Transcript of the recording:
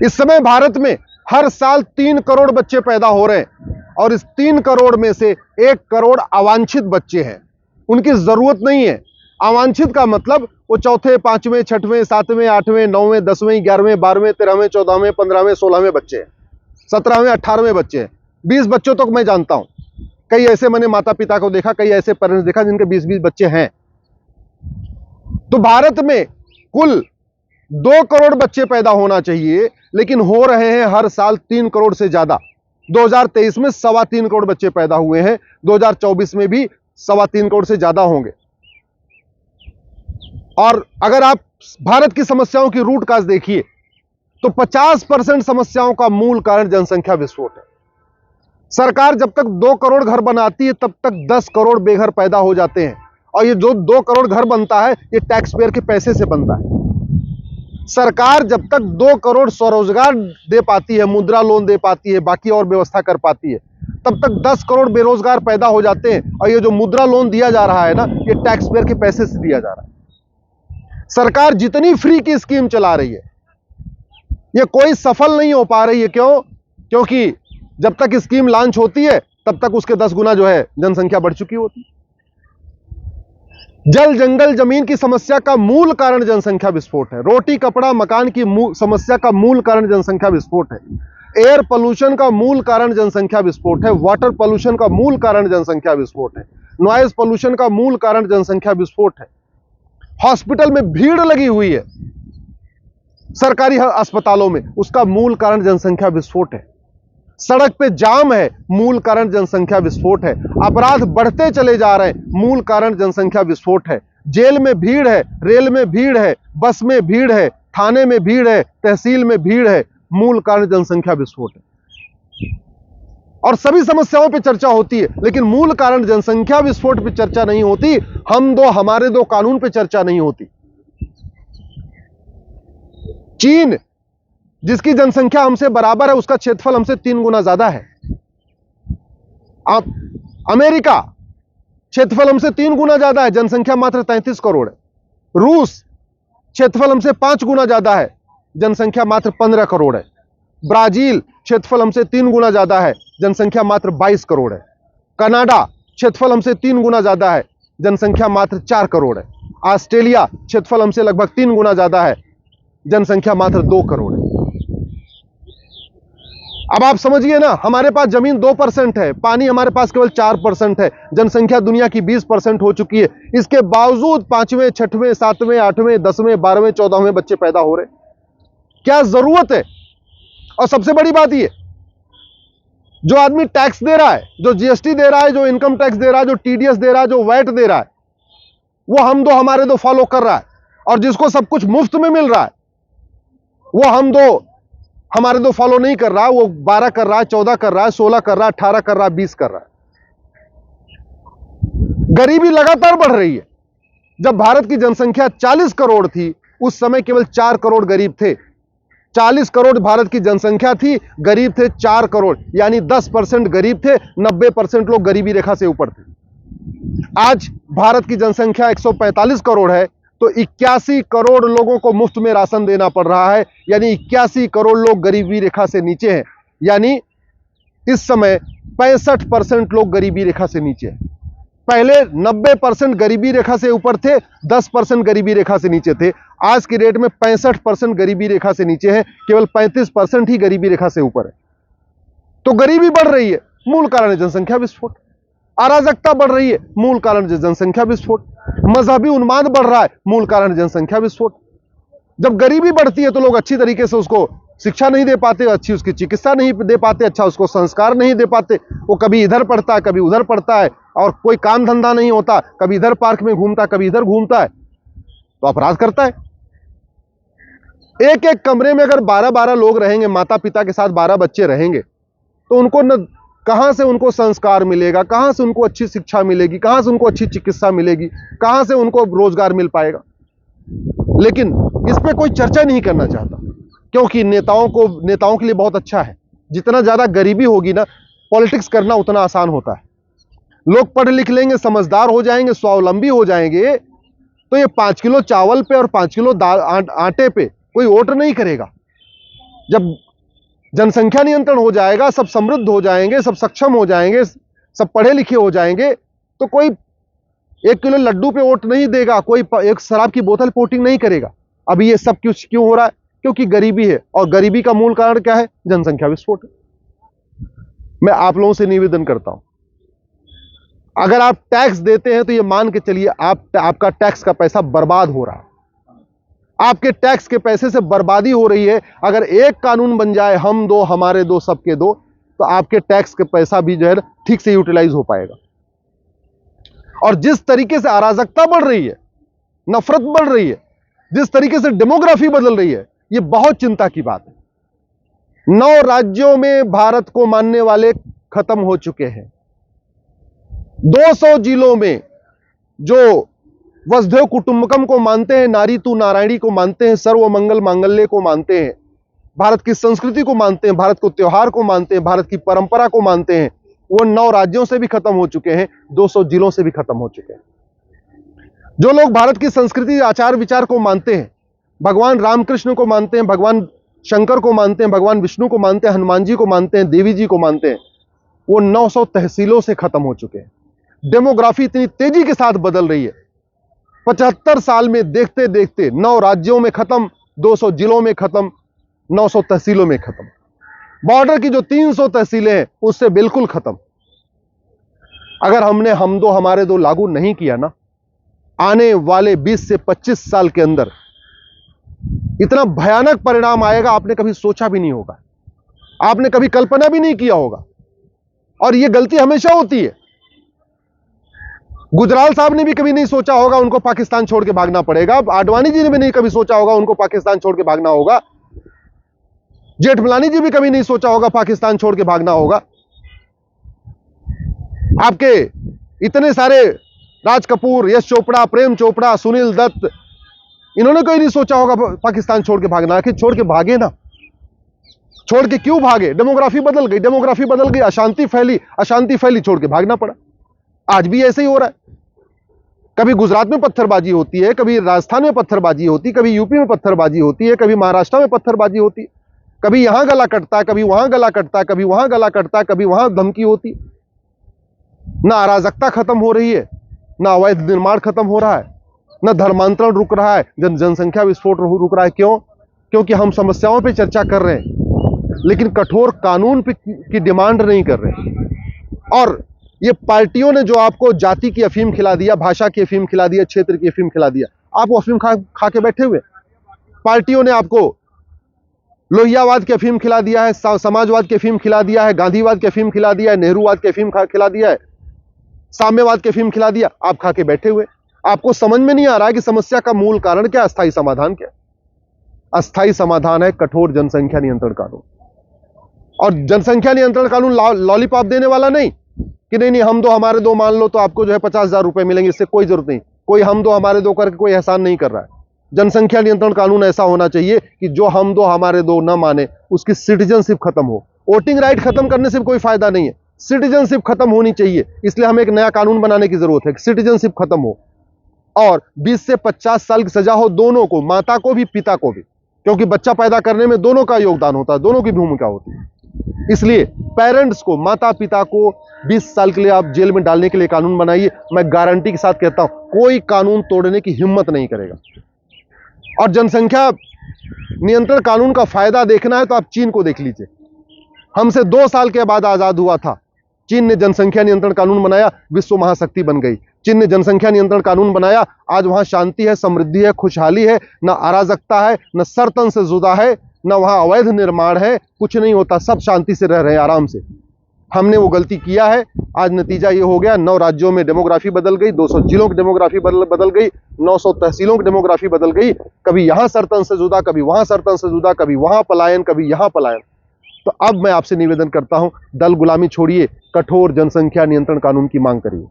इस समय भारत में हर साल 3 करोड़ बच्चे पैदा हो रहे हैं और इस 3 करोड़ में से 1 करोड़ अवांछित बच्चे हैं। उनकी जरूरत नहीं है। अवांछित का मतलब वो चौथे, पांचवें, छठवें, सातवें, आठवें, नौवें, 10वें, 11वें, 12वें, 13वें, 14वें, 15वें, 16वें बच्चे हैं, 17वें, 18वें बच्चे हैं। 20 बच्चों तक मैं जानता हूं। कई ऐसे मैंने माता पिता को देखा, कई ऐसे पेरेंट्स देखा जिनके 20-20 बच्चे हैं। तो भारत में कुल 2 करोड़ बच्चे पैदा होना चाहिए, लेकिन हो रहे हैं हर साल 3 करोड़ से ज्यादा। 2023 में 3.25 करोड़ बच्चे पैदा हुए हैं, 2024 में भी 3.25 करोड़ से ज्यादा होंगे। और अगर आप भारत की समस्याओं की रूट काज देखिए तो 50% समस्याओं का मूल कारण जनसंख्या विस्फोट है। सरकार जब तक 2 करोड़ घर बनाती है तब तक 10 करोड़ बेघर पैदा हो जाते हैं, और ये जो 2 करोड़ घर बनता है ये टैक्स पेयर के पैसे से बनता है। सरकार जब तक 2 करोड़ स्वरोजगार दे पाती है, मुद्रा लोन दे पाती है, बाकी और व्यवस्था कर पाती है, तब तक 10 करोड़ बेरोजगार पैदा हो जाते हैं। और ये जो मुद्रा लोन दिया जा रहा है ना, ये टैक्स पेयर के पैसे से दिया जा रहा है। सरकार जितनी फ्री की स्कीम चला रही है, ये कोई सफल नहीं हो पा रही है। क्यों? क्योंकि जब तक स्कीम लॉन्च होती है तब तक उसके 10 गुना जो है जनसंख्या बढ़ चुकी होती है। जल जंगल जमीन की समस्या का मूल कारण जनसंख्या विस्फोट है। रोटी कपड़ा मकान की समस्या का मूल कारण जनसंख्या विस्फोट है। एयर पोल्यूशन का मूल कारण जनसंख्या विस्फोट है। वाटर पोल्यूशन का मूल कारण जनसंख्या विस्फोट है। नॉइज पोल्यूशन का मूल कारण जनसंख्या विस्फोट है। हॉस्पिटल में भीड़ लगी हुई है सरकारी अस्पतालों में, उसका मूल कारण जनसंख्या विस्फोट है। सड़क पे जाम है, मूल कारण जनसंख्या विस्फोट है। अपराध बढ़ते चले जा रहे हैं, मूल कारण जनसंख्या विस्फोट है। जेल में भीड़ है, रेल में भीड़ है, बस में भीड़ है, थाने में भीड़ है, तहसील में भीड़ है, मूल कारण जनसंख्या विस्फोट है। और सभी समस्याओं पे चर्चा होती है, लेकिन मूल कारण जनसंख्या विस्फोट पे चर्चा नहीं होती। हम दो हमारे दो कानून पे चर्चा नहीं होती। चीन जिसकी जनसंख्या हमसे बराबर है, उसका क्षेत्रफल हमसे 3 गुना ज्यादा है। अमेरिका क्षेत्रफल हमसे 3 गुना ज्यादा है, जनसंख्या मात्र 33 करोड़ है। रूस क्षेत्रफल हमसे 5 गुना ज्यादा है, जनसंख्या मात्र 15 करोड़ है। ब्राजील क्षेत्रफल हमसे 3 गुना ज्यादा है, जनसंख्या मात्र 22 करोड़ है। कनाडा क्षेत्रफल हमसे 3 गुना ज्यादा है, जनसंख्या मात्र 4 करोड़ है। ऑस्ट्रेलिया क्षेत्रफल हमसे लगभग 3 गुना ज्यादा है, जनसंख्या मात्र 2 करोड़ है। अब आप समझिए ना, हमारे पास जमीन 2% है, पानी हमारे पास केवल 4% है, जनसंख्या दुनिया की 20% हो चुकी है। इसके बावजूद 5वें, 6वें, 7वें, 8वें, 10वें, 12वें, 14वें बच्चे पैदा हो रहे। क्या जरूरत है? और सबसे बड़ी बात यह, जो आदमी टैक्स दे रहा है, जो जीएसटी दे रहा है, जो इनकम टैक्स दे रहा है, जो टीडीएस दे रहा है, जो वैट दे रहा है, वो हम दो हमारे दो फॉलो कर रहा है। और जिसको सब कुछ मुफ्त में मिल रहा है, वो हम दो हमारे दो फॉलो नहीं कर रहा है। वो 12 कर रहा है, 14 कर रहा है, 16 कर रहा है, 18 कर रहा है, 20 कर रहा है। गरीबी लगातार बढ़ रही है। जब भारत की जनसंख्या 40 करोड़ थी, उस समय केवल 4 करोड़ गरीब थे। 40 करोड़ भारत की जनसंख्या थी, गरीब थे 4 करोड़, यानी 10% गरीब थे, 90% लोग गरीबी रेखा से ऊपर थे। आज भारत की जनसंख्या 145 करोड़ है, तो 81 करोड़ लोगों को मुफ्त में राशन देना पड़ रहा है, यानी 81 करोड़ लोग गरीबी रेखा से नीचे हैं। यानी इस समय 65% लोग गरीबी रेखा से नीचे हैं। पहले 90% गरीबी रेखा से ऊपर थे, 10% गरीबी रेखा से नीचे थे। आज की डेट में 65% गरीबी रेखा से नीचे हैं, केवल 35% ही गरीबी रेखा से ऊपर है। तो गरीबी बढ़ रही है, मूल कारण है जनसंख्या विस्फोट। अराजकता बढ़ रही है, मूल कारण जनसंख्या विस्फोट। मजहबी उन्माद बढ़ रहा है, मूल कारण जनसंख्या विस्फोट। जब गरीबी बढ़ती है तो लोग अच्छी तरीके से उसको शिक्षा नहीं दे पाते, अच्छी उसकी चिकित्सा नहीं दे पाते, अच्छा उसको संस्कार नहीं दे पाते। वो कभी इधर पढ़ता है, कभी उधर पढ़ता है, और कोई काम धंधा नहीं होता, कभी इधर पार्क में घूमता, कभी इधर घूमता है, तो अपराध करता है। एक एक कमरे में अगर 12-12 लोग रहेंगे, माता पिता के साथ 12 बच्चे रहेंगे, तो उनको न कहां से उनको संस्कार मिलेगा, कहां से उनको अच्छी शिक्षा मिलेगी, कहां से उनको अच्छी चिकित्सा मिलेगी, कहां से उनको रोजगार मिल पाएगा। लेकिन इस पे कोई चर्चा नहीं करना चाहता, क्योंकि नेताओं के लिए बहुत अच्छा है। जितना ज्यादा गरीबी होगी ना, पॉलिटिक्स करना उतना आसान होता है। लोग पढ़ लिख लेंगे, समझदार हो जाएंगे, स्वावलंबी हो जाएंगे, तो ये 5 किलो चावल पे और 5 किलो आटे पे कोई वोट नहीं करेगा। जब जनसंख्या नियंत्रण हो जाएगा, सब समृद्ध हो जाएंगे, सब सक्षम हो जाएंगे, सब पढ़े लिखे हो जाएंगे, तो कोई 1 किलो लड्डू पे वोट नहीं देगा, कोई एक शराब की बोतल पे वोटिंग नहीं करेगा। अभी ये सब क्यों हो रहा है? क्योंकि गरीबी है, और गरीबी का मूल कारण क्या है? जनसंख्या विस्फोट। मैं आप लोगों से निवेदन करता हूं, अगर आप टैक्स देते हैं तो ये मान के चलिए आपका टैक्स का पैसा बर्बाद हो रहा है, आपके टैक्स के पैसे से बर्बादी हो रही है। अगर एक कानून बन जाए, हम दो हमारे दो सबके दो, तो आपके टैक्स के पैसा भी जो है ठीक से यूटिलाइज हो पाएगा। और जिस तरीके से अराजकता बढ़ रही है, नफरत बढ़ रही है, जिस तरीके से डेमोग्राफी बदल रही है, यह बहुत चिंता की बात है। 9 राज्यों में भारत को मानने वाले खत्म हो चुके हैं। 200 जिलों में जो वसुधैव कुटुंबकम को मानते हैं, नारी तू नारायणी को मानते हैं, सर्व मंगल मांगल्य को मानते हैं, भारत की संस्कृति को मानते हैं, भारत को त्योहार को मानते हैं, भारत की परंपरा को मानते हैं, वो 9 राज्यों से भी खत्म हो चुके हैं, 200 जिलों से भी खत्म हो चुके हैं। जो लोग भारत की संस्कृति, आचार विचार को मानते हैं, भगवान रामकृष्ण को मानते हैं, भगवान शंकर को मानते हैं, भगवान विष्णु को मानते हैं, हनुमान जी को मानते हैं, देवी जी को मानते हैं, वो 900 तहसीलों से खत्म हो चुके हैं। डेमोग्राफी इतनी तेजी के साथ बदल रही है। 75 साल में देखते देखते 9 राज्यों में खत्म, 200 जिलों में खत्म, 900 तहसीलों में खत्म। बॉर्डर की जो 300 तहसीलें हैं, उससे बिल्कुल खत्म। अगर हमने हम दो हमारे दो लागू नहीं किया ना, आने वाले 20 से 25 साल के अंदर इतना भयानक परिणाम आएगा, आपने कभी सोचा भी नहीं होगा, आपने कभी कल्पना भी नहीं किया होगा। और यह गलती हमेशा होती है। गुजराल साहब ने भी कभी नहीं सोचा होगा उनको पाकिस्तान छोड़ के भागना पड़ेगा। आडवाणी जी ने भी नहीं कभी सोचा होगा उनको पाकिस्तान छोड़ के भागना होगा। जेठमलानी जी भी कभी नहीं सोचा होगा पाकिस्तान छोड़ के भागना होगा। आपके इतने सारे राज कपूर, यश चोपड़ा, प्रेम चोपड़ा, सुनील दत्त, इन्होंने कोई नहीं सोचा होगा पाकिस्तान छोड़ के भागना। आखिर छोड़ के भागे ना, छोड़ के क्यों भागे? डेमोग्राफी बदल गई, डेमोग्राफी बदल गई, अशांति फैली, अशांति फैली, छोड़ के भागना पड़ा। आज भी ऐसे ही हो रहा है। कभी गुजरात में पत्थरबाजी होती है, कभी राजस्थान में पत्थरबाजी होती है, कभी यूपी में पत्थरबाजी होती है, कभी महाराष्ट्र में पत्थरबाजी होती है, कभी यहां गला कटता है, कभी वहां गला कटता है, कभी वहां गला कटता है, कभी वहां धमकी होती है। ना अराजकता खत्म हो रही है, ना अवैध निर्माण खत्म हो रहा है, ना धर्मांतरण रुक रहा है, जनसंख्या विस्फोट रुक रहा है। क्यों? क्योंकि हम समस्याओं पे चर्चा कर रहे हैं, लेकिन कठोर कानून की डिमांड नहीं कर रहे। और ये पार्टियों ने जो आपको जाति की अफीम खिला दिया, भाषा की अफीम खिला दिया, क्षेत्र की अफीम खिला दिया, आप वो अफीम खा के बैठे हुए। पार्टियों ने आपको लोहियावाद की अफीम खिला दिया है, समाजवाद की अफीम खिला दिया है, गांधीवाद की अफीम खिला दिया है, नेहरूवाद की अफीम खिला दिया है, साम्यवाद की अफीम खिला दिया, आप खा के बैठे हुए। आपको समझ में नहीं आ रहा है कि समस्या का मूल कारण क्या, अस्थायी समाधान क्या? अस्थायी समाधान है कठोर जनसंख्या नियंत्रण कानून। और जनसंख्या नियंत्रण कानून लॉलीपॉप देने वाला नहीं कि नहीं हम दो हमारे दो मान लो तो आपको जो है 50,000 रुपए मिलेंगे, इससे कोई जरूरत नहीं। कोई हम दो हमारे दो करके कोई एहसान नहीं कर रहा है। जनसंख्या नियंत्रण कानून ऐसा होना चाहिए कि जो हम दो हमारे दो ना माने, उसकी सिटीजनशिप खत्म हो। वोटिंग राइट खत्म करने से कोई फायदा नहीं है, सिटीजनशिप खत्म होनी चाहिए। इसलिए हमें एक नया कानून बनाने की जरूरत है, सिटीजनशिप खत्म हो और 20 से 50 साल की सजा हो दोनों को, माता को भी पिता को भी, क्योंकि बच्चा पैदा करने में दोनों का योगदान होता है, दोनों की भूमिका होती है। इसलिए पेरेंट्स को, माता पिता को 20 साल के लिए आप जेल में डालने के लिए कानून बनाइए। मैं गारंटी के साथ कहता हूं, कोई कानून तोड़ने की हिम्मत नहीं करेगा। और जनसंख्या नियंत्रण कानून का फायदा देखना है तो आप चीन को देख लीजिए। हमसे 2 साल के बाद आजाद हुआ था, चीन ने जनसंख्या नियंत्रण कानून बनाया, विश्व महाशक्ति बन गई। चीन ने जनसंख्या नियंत्रण कानून बनाया, आज वहां शांति है, समृद्धि है, खुशहाली है, न अराजकता है, न सरतन से जुदा है, न वहां अवैध निर्माण है, कुछ नहीं होता, सब शांति से रह रहे हैं, आराम से। हमने वो गलती किया है, आज नतीजा ये हो गया। 9 राज्यों में डेमोग्राफी बदल गई, 200 जिलों की डेमोग्राफी बदल गई, 900 तहसीलों की डेमोग्राफी बदल गई। कभी यहां सरतन से जुदा, कभी वहां सरतन से जुदा, कभी वहां पलायन, कभी यहां पलायन। तो अब मैं आपसे निवेदन करता हूं, दल गुलामी छोड़िए, कठोर जनसंख्या नियंत्रण कानून की मांग करिए।